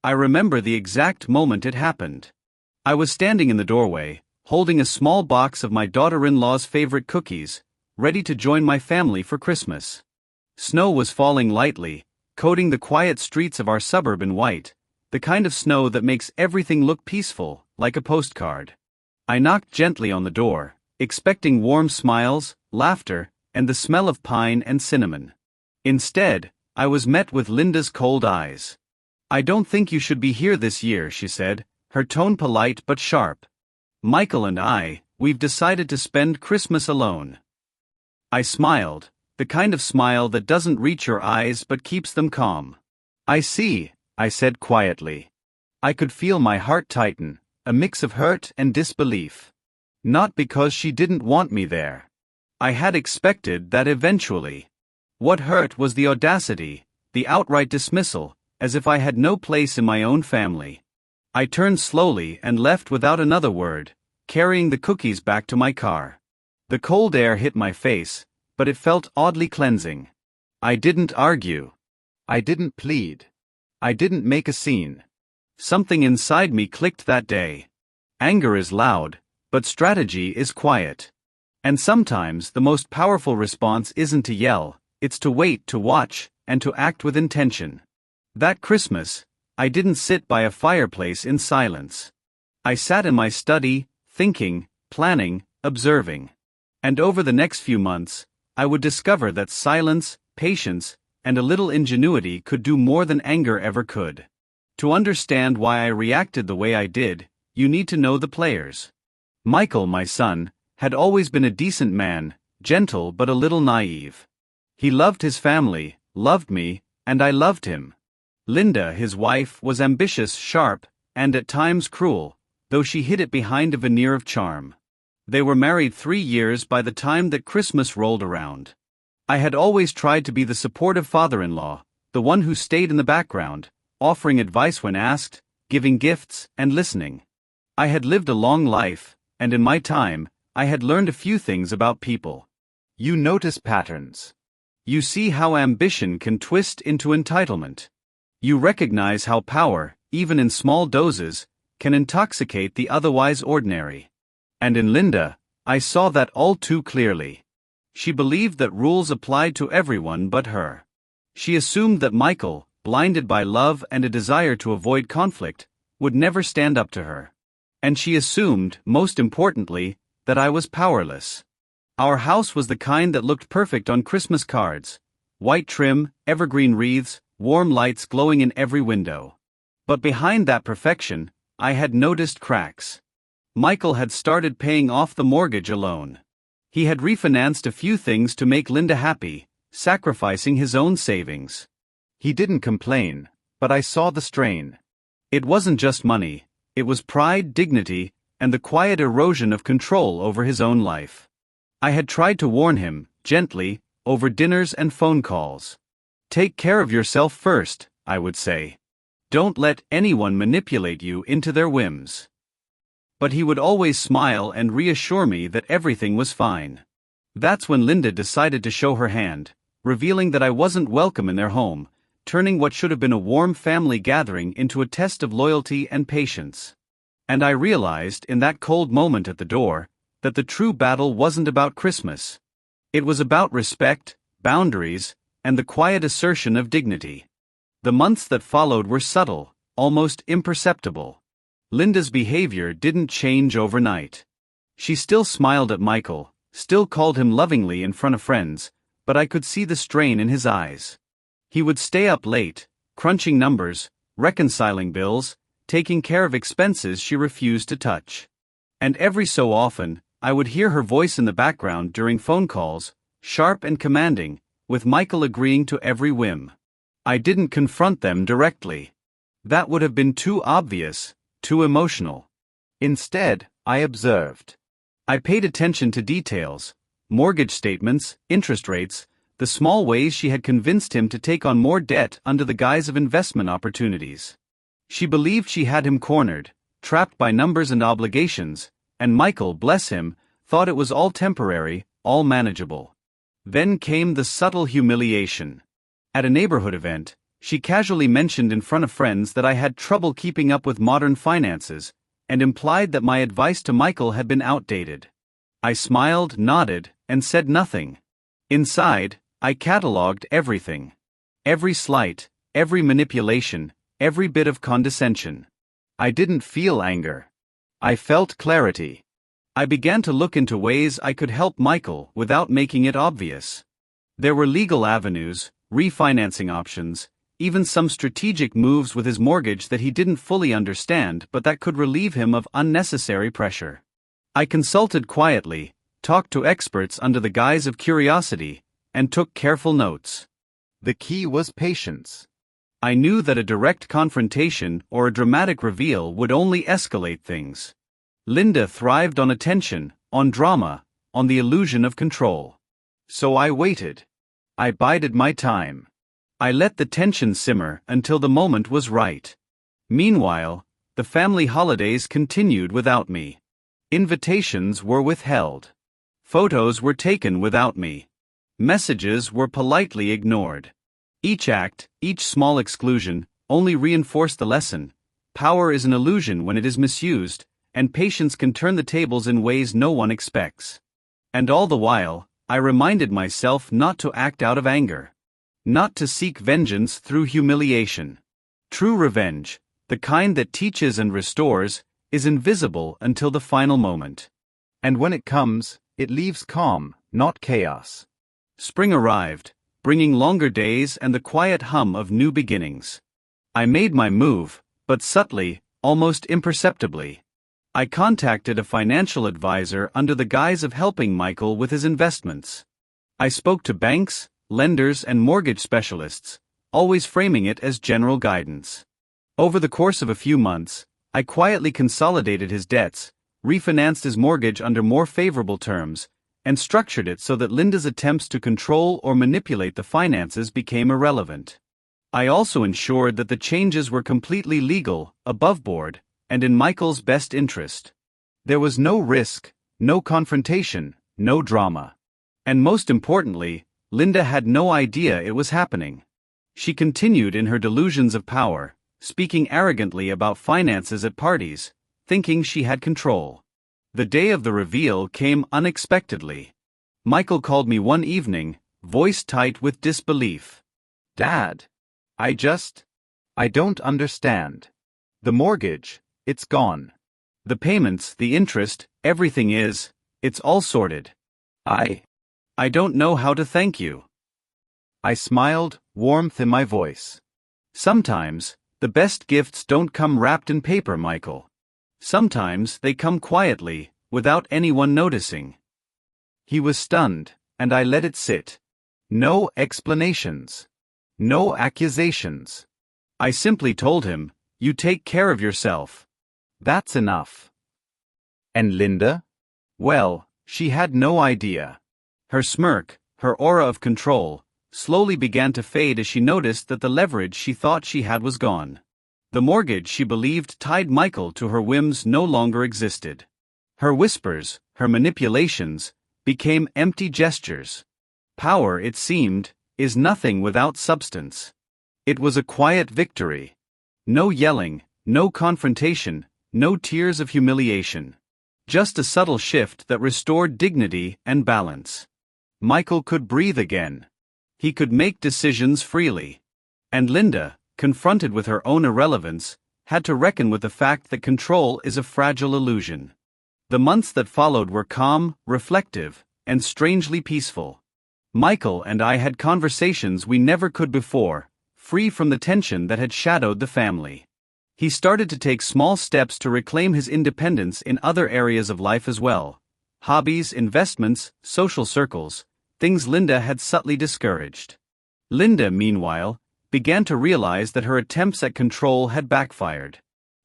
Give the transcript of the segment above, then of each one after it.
I remember the exact moment it happened. I was standing in the doorway, holding a small box of my daughter-in-law's favorite cookies, ready to join my family for Christmas. Snow was falling lightly, coating the quiet streets of our suburb in white, the kind of snow that makes everything look peaceful, like a postcard. I knocked gently on the door, expecting warm smiles, laughter, and the smell of pine and cinnamon. Instead, I was met with Linda's cold eyes. "I don't think you should be here this year," she said, her tone polite but sharp. "Michael and we've decided to spend Christmas alone." I smiled, the kind of smile that doesn't reach your eyes but keeps them calm. "I see," I said quietly. I could feel my heart tighten, a mix of hurt and disbelief. Not because she didn't want me there. I had expected that eventually. What hurt was the audacity, the outright dismissal, as if I had no place in my own family. I turned slowly and left without another word, carrying the cookies back to my car. The cold air hit my face, but it felt oddly cleansing. I didn't argue. I didn't plead. I didn't make a scene. Something inside me clicked that day. Anger is loud, but strategy is quiet. And sometimes the most powerful response isn't to yell, it's to wait, to watch, and to act with intention. That Christmas, I didn't sit by a fireplace in silence. I sat in my study, thinking, planning, observing. And over the next few months, I would discover that silence, patience, and a little ingenuity could do more than anger ever could. To understand why I reacted the way I did, you need to know the players. Michael, my son, had always been a decent man, gentle but a little naive. He loved his family, loved me, and I loved him. Linda, his wife, was ambitious, sharp, and at times cruel, though she hid it behind a veneer of charm. They were married 3 years by the time that Christmas rolled around. I had always tried to be the supportive father-in-law, the one who stayed in the background, offering advice when asked, giving gifts, and listening. I had lived a long life, and in my time, I had learned a few things about people. You notice patterns. You see how ambition can twist into entitlement. You recognize how power, even in small doses, can intoxicate the otherwise ordinary. And in Linda, I saw that all too clearly. She believed that rules applied to everyone but her. She assumed that Michael, blinded by love and a desire to avoid conflict, would never stand up to her. And she assumed, most importantly, that I was powerless. Our house was the kind that looked perfect on Christmas cards. White trim, evergreen wreaths, warm lights glowing in every window. But behind that perfection, I had noticed cracks. Michael had started paying off the mortgage alone. He had refinanced a few things to make Linda happy, sacrificing his own savings. He didn't complain, but I saw the strain. It wasn't just money, it was pride, dignity, and the quiet erosion of control over his own life. I had tried to warn him, gently, over dinners and phone calls. "Take care of yourself first," I would say. "Don't let anyone manipulate you into their whims." But he would always smile and reassure me that everything was fine. That's when Linda decided to show her hand, revealing that I wasn't welcome in their home, turning what should have been a warm family gathering into a test of loyalty and patience. And I realized, in that cold moment at the door, that the true battle wasn't about Christmas. It was about respect, boundaries, and the quiet assertion of dignity. The months that followed were subtle, almost imperceptible. Linda's behavior didn't change overnight. She still smiled at Michael, still called him lovingly in front of friends, but I could see the strain in his eyes. He would stay up late, crunching numbers, reconciling bills, taking care of expenses she refused to touch. And every so often, I would hear her voice in the background during phone calls, sharp and commanding, with Michael agreeing to every whim. I didn't confront them directly. That would have been too obvious, too emotional. Instead, I observed. I paid attention to details, mortgage statements, interest rates, the small ways she had convinced him to take on more debt under the guise of investment opportunities. She believed she had him cornered, trapped by numbers and obligations, and Michael, bless him, thought it was all temporary, all manageable. Then came the subtle humiliation. At a neighborhood event, She casually mentioned in front of friends that I had trouble keeping up with modern finances, and implied that my advice to Michael had been outdated. I smiled, nodded, and said nothing. Inside, I catalogued everything. Every slight, every manipulation, every bit of condescension. I didn't feel anger. I felt clarity. I began to look into ways I could help Michael without making it obvious. There were legal avenues, refinancing options, even some strategic moves with his mortgage that he didn't fully understand but that could relieve him of unnecessary pressure. I consulted quietly, talked to experts under the guise of curiosity, and took careful notes. The key was patience. I knew that a direct confrontation or a dramatic reveal would only escalate things. Linda thrived on attention, on drama, on the illusion of control. So I waited. I bided my time. I let the tension simmer until the moment was right. Meanwhile, the family holidays continued without me. Invitations were withheld. Photos were taken without me. Messages were politely ignored. Each act, each small exclusion, only reinforced the lesson. Power is an illusion when it is misused, and patience can turn the tables in ways no one expects. And all the while, I reminded myself not to act out of anger. Not to seek vengeance through humiliation. True revenge, the kind that teaches and restores, is invisible until the final moment. And when it comes, it leaves calm, not chaos. Spring arrived, bringing longer days and the quiet hum of new beginnings. I made my move, but subtly, almost imperceptibly. I contacted a financial advisor under the guise of helping Michael with his investments. I spoke to banks, lenders, and mortgage specialists, always framing it as general guidance. Over the course of a few months, I quietly consolidated his debts, refinanced his mortgage under more favorable terms, and structured it so that Linda's attempts to control or manipulate the finances became irrelevant. I also ensured that the changes were completely legal, above board, and in Michael's best interest. There was no risk, no confrontation, no drama. And most importantly, Linda had no idea it was happening. She continued in her delusions of power, speaking arrogantly about finances at parties, thinking she had control. The day of the reveal came unexpectedly. Michael called me one evening, voice tight with disbelief. "Dad, I don't understand. The mortgage, it's gone. The payments, the interest, everything it's all sorted. I don't know how to thank you." I smiled, warmth in my voice. Sometimes, the best gifts don't come wrapped in paper, Michael. Sometimes they come quietly, without anyone noticing. He was stunned, and I let it sit. No explanations. No accusations. I simply told him, "You take care of yourself. That's enough." And Linda? Well, she had no idea. Her smirk, her aura of control, slowly began to fade as she noticed that the leverage she thought she had was gone. The mortgage she believed tied Michael to her whims no longer existed. Her whispers, her manipulations, became empty gestures. Power, it seemed, is nothing without substance. It was a quiet victory. No yelling, no confrontation, no tears of humiliation. Just a subtle shift that restored dignity and balance. Michael could breathe again. He could make decisions freely. And Linda, confronted with her own irrelevance, had to reckon with the fact that control is a fragile illusion. The months that followed were calm, reflective, and strangely peaceful. Michael and I had conversations we never could before, free from the tension that had shadowed the family. He started to take small steps to reclaim his independence in other areas of life as well. Hobbies, investments, social circles, things Linda had subtly discouraged. Linda, meanwhile, began to realize that her attempts at control had backfired.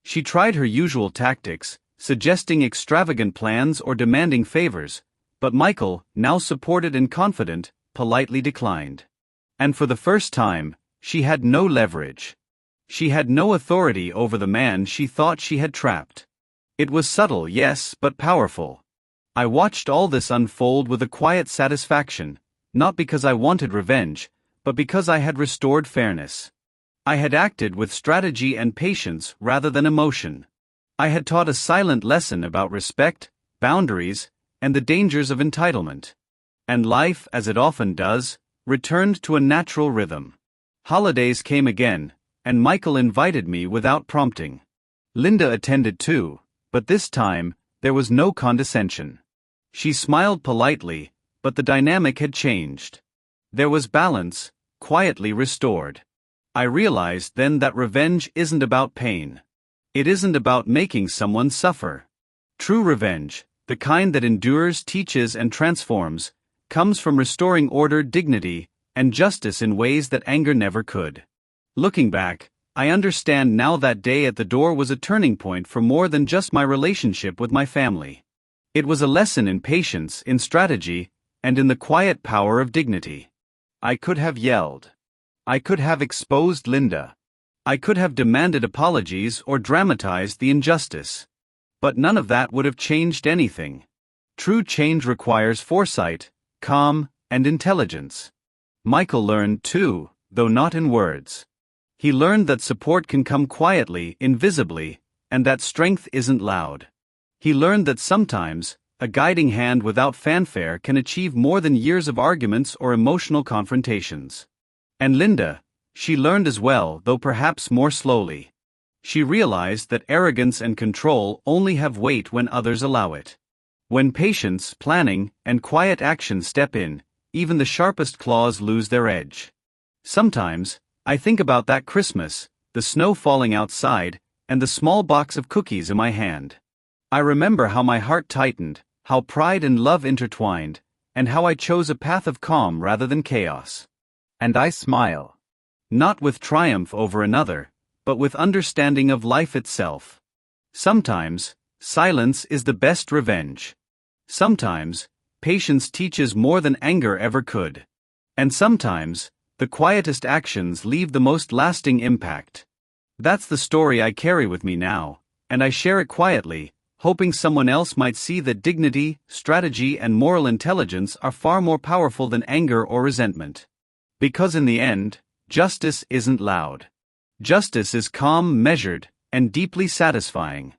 She tried her usual tactics, suggesting extravagant plans or demanding favors, but Michael, now supported and confident, politely declined. And for the first time, she had no leverage. She had no authority over the man she thought she had trapped. It was subtle, yes, but powerful. I watched all this unfold with a quiet satisfaction, not because I wanted revenge, but because I had restored fairness. I had acted with strategy and patience rather than emotion. I had taught a silent lesson about respect, boundaries, and the dangers of entitlement. And life, as it often does, returned to a natural rhythm. Holidays came again, and Michael invited me without prompting. Linda attended too, but this time, there was no condescension. She smiled politely, but the dynamic had changed. There was balance, quietly restored. I realized then that revenge isn't about pain. It isn't about making someone suffer. True revenge, the kind that endures, teaches, and transforms, comes from restoring order, dignity, and justice in ways that anger never could. Looking back, I understand now that day at the door was a turning point for more than just my relationship with my family. It was a lesson in patience, in strategy, and in the quiet power of dignity. I could have yelled. I could have exposed Linda. I could have demanded apologies or dramatized the injustice. But none of that would have changed anything. True change requires foresight, calm, and intelligence. Michael learned too, though not in words. He learned that support can come quietly, invisibly, and that strength isn't loud. He learned that sometimes, a guiding hand without fanfare can achieve more than years of arguments or emotional confrontations. And Linda, she learned as well, though perhaps more slowly. She realized that arrogance and control only have weight when others allow it. When patience, planning, and quiet action step in, even the sharpest claws lose their edge. Sometimes, I think about that Christmas, the snow falling outside, and the small box of cookies in my hand. I remember how my heart tightened, how pride and love intertwined, and how I chose a path of calm rather than chaos. And I smile. Not with triumph over another, but with understanding of life itself. Sometimes, silence is the best revenge. Sometimes, patience teaches more than anger ever could. And sometimes, the quietest actions leave the most lasting impact. That's the story I carry with me now, and I share it quietly, hoping someone else might see that dignity, strategy, and moral intelligence are far more powerful than anger or resentment. Because in the end, justice isn't loud. Justice is calm, measured, and deeply satisfying.